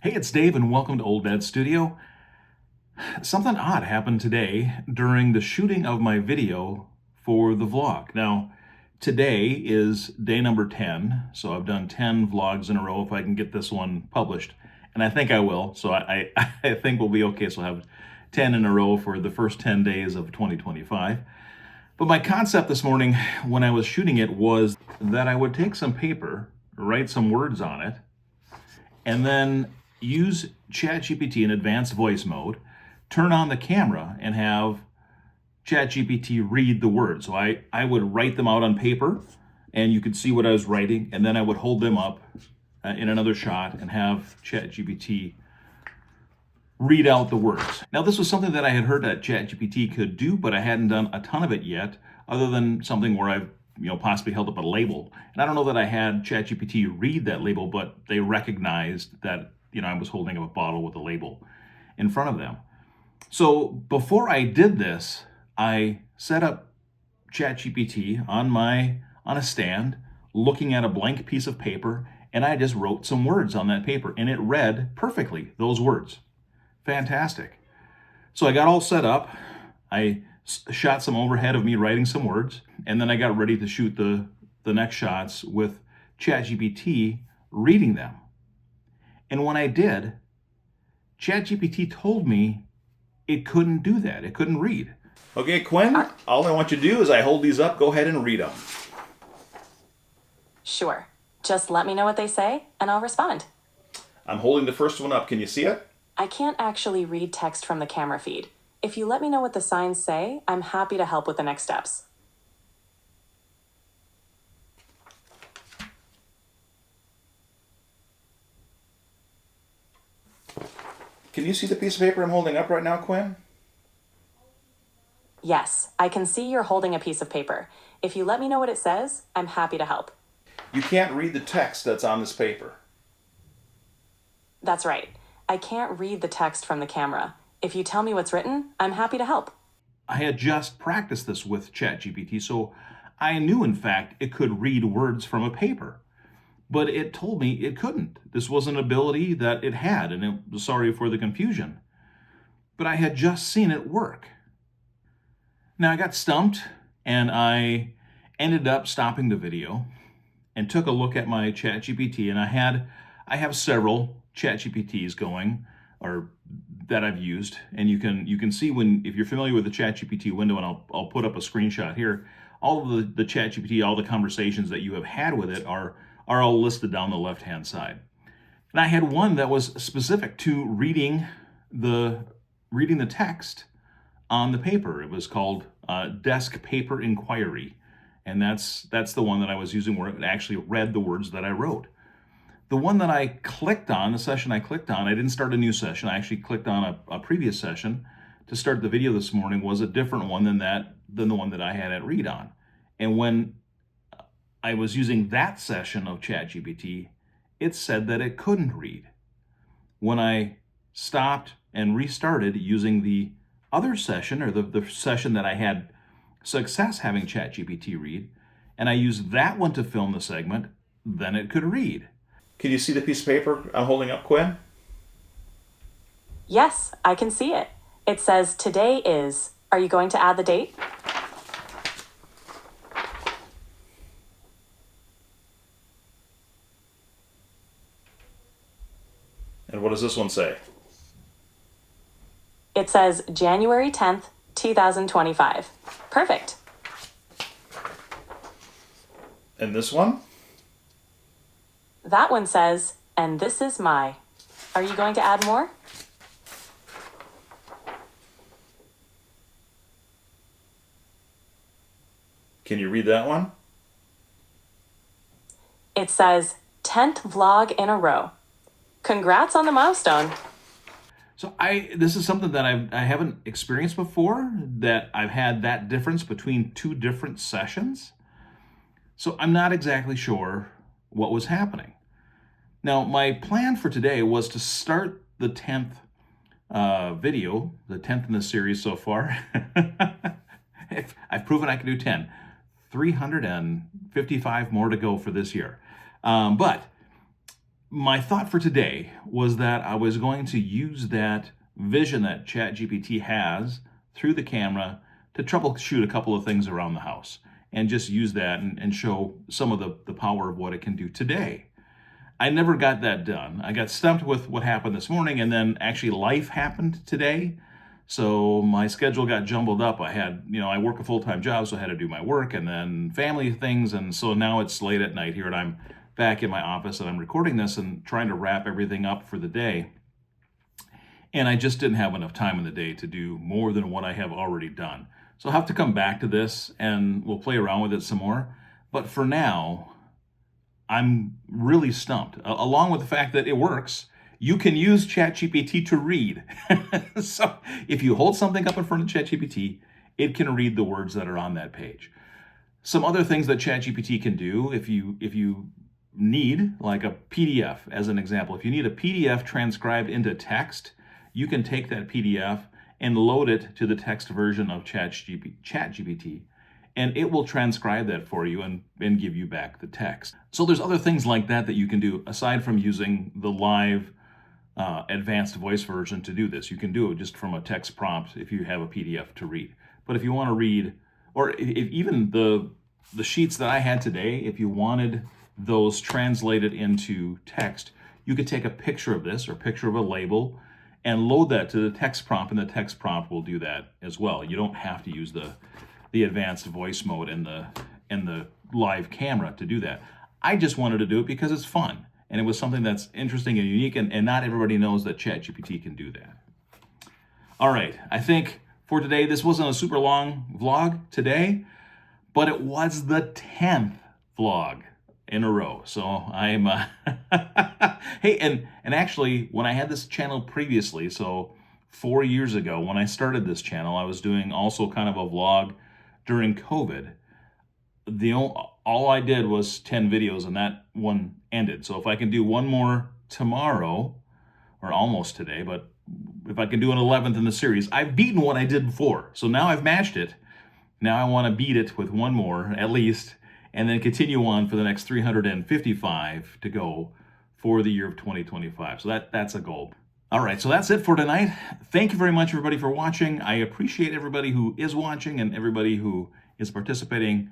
Hey, it's Dave and welcome to Old Dad's Studio. Something odd happened today during the shooting of my video for the vlog. Now, today is day number 10, so I've done 10 vlogs in a row if I can get this one published. And I think I will, so I think we'll be okay. So I'll have 10 in a row for the first 10 days of 2025. But my concept this morning when I was shooting it was that I would take some paper, write some words on it, and then use ChatGPT in advanced voice mode, turn on the camera and have ChatGPT read the words. So I would write them out on paper and you could see what I was writing, and then I would hold them up in another shot and have ChatGPT read out the words. Now, this was something that I had heard that ChatGPT could do, but I hadn't done a ton of it yet, other than something where I've possibly held up a label. And I don't know that I had ChatGPT read that label, but they recognized that I was holding up a bottle with a label in front of them. So before I did this, I set up ChatGPT on a stand, looking at a blank piece of paper, and I just wrote some words on that paper, and it read perfectly those words. Fantastic. So I got all set up. I shot some overhead of me writing some words, and then I got ready to shoot the next shots with ChatGPT reading them. And when I did, ChatGPT told me it couldn't do that. It couldn't read. Okay, Quinn, all I want you to do is I hold these up. Go ahead and read them. Sure. Just let me know what they say, and I'll respond. I'm holding the first one up. Can you see it? I can't actually read text from the camera feed. If you let me know what the signs say, I'm happy to help with the next steps. Can you see the piece of paper I'm holding up right now, Quinn? Yes, I can see you're holding a piece of paper. If you let me know what it says, I'm happy to help. You can't read the text that's on this paper. That's right. I can't read the text from the camera. If you tell me what's written, I'm happy to help. I had just practiced this with ChatGPT, so I knew, in fact, it could read words from a paper. But it told me it couldn't. This was an ability that it had, and sorry for the confusion. But I had just seen it work. Now I got stumped, and I ended up stopping the video and took a look at my ChatGPT, and I have several ChatGPTs going, or that I've used, and you can see if you're familiar with the ChatGPT window, and I'll put up a screenshot here. All of the ChatGPT, all the conversations that you have had with it are all listed down the left-hand side. And I had one that was specific to reading the text on the paper. It was called Desk Paper Inquiry, and that's the one that I was using, where it actually read the words that I wrote. The one that I clicked on, the session I clicked on, I didn't start a new session. I actually clicked on a previous session to start the video this morning, was a different one than the one that I had it read on. And when I was using that session of ChatGPT, it said that it couldn't read. When I stopped and restarted using the other session, or the session that I had success having ChatGPT read, and I used that one to film the segment, then it could read. Can you see the piece of paper I'm holding up, Quinn? Yes, I can see it. It says today is. Are you going to add the date? And what does this one say? It says January 10th, 2025. Perfect. And this one? That one says, and this is my. Are you going to add more? Can you read that one? It says 10th vlog in a row. Congrats on the milestone. So this is something that I haven't experienced before, that I've had that difference between two different sessions. So I'm not exactly sure what was happening. Now, my plan for today was to start the 10th video, the 10th in the series so far. I've proven I can do 10. 355 more to go for this year. But my thought for today was that I was going to use that vision that ChatGPT has through the camera to troubleshoot a couple of things around the house and just use that and show some of the power of what it can do today. I never got that done. I got stumped with what happened this morning, and then actually life happened today. So my schedule got jumbled up. I work a full-time job, so I had to do my work and then family things. And so now it's late at night here and I'm back in my office and I'm recording this and trying to wrap everything up for the day. And I just didn't have enough time in the day to do more than what I have already done. So I'll have to come back to this and we'll play around with it some more. But for now, I'm really stumped, along with the fact that it works. You can use ChatGPT to read. So if you hold something up in front of ChatGPT, it can read the words that are on that page. Some other things that ChatGPT can do, if you need, like a PDF as an example, if you need a PDF transcribed into text, you can take that PDF and load it to the text version of ChatGPT, and it will transcribe that for you and give you back the text. So there's other things like that that you can do aside from using the live advanced voice version to do this. You can do it just from a text prompt if you have a PDF to read. But if you want to read, or if even the sheets that I had today, if you wanted those translated into text, you could take a picture of this or a picture of a label and load that to the text prompt, and the text prompt will do that as well. You don't have to use the advanced voice mode and the live camera to do that. I just wanted to do it because it's fun. And it was something that's interesting and unique, and not everybody knows that ChatGPT can do that. All right, I think for today, this wasn't a super long vlog today, but it was the 10th vlog in a row. So I'm, hey, and actually, when I had this channel previously, so 4 years ago, when I started this channel, I was doing also kind of a vlog during COVID. All I did was 10 videos and that one ended. So if I can do one more tomorrow, or almost today, but if I can do an 11th in the series, I've beaten what I did before. So now I've matched it. Now I want to beat it with one more at least, and then continue on for the next 355 to go for the year of 2025. So that's a goal. All right, so that's it for tonight. Thank you very much, everybody, for watching. I appreciate everybody who is watching and everybody who is participating.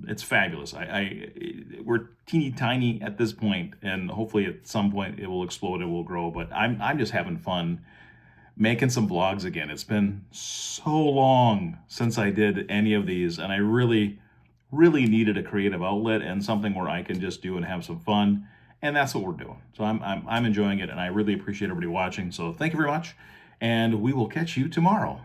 It's fabulous. We're teeny tiny at this point, and hopefully at some point it will explode, it will grow. But I'm just having fun making some vlogs again. It's been so long since I did any of these, and I really needed a creative outlet and something where I can just do and have some fun. And that's what we're doing. So I'm enjoying it, and I really appreciate everybody watching. So thank you very much, and we will catch you tomorrow.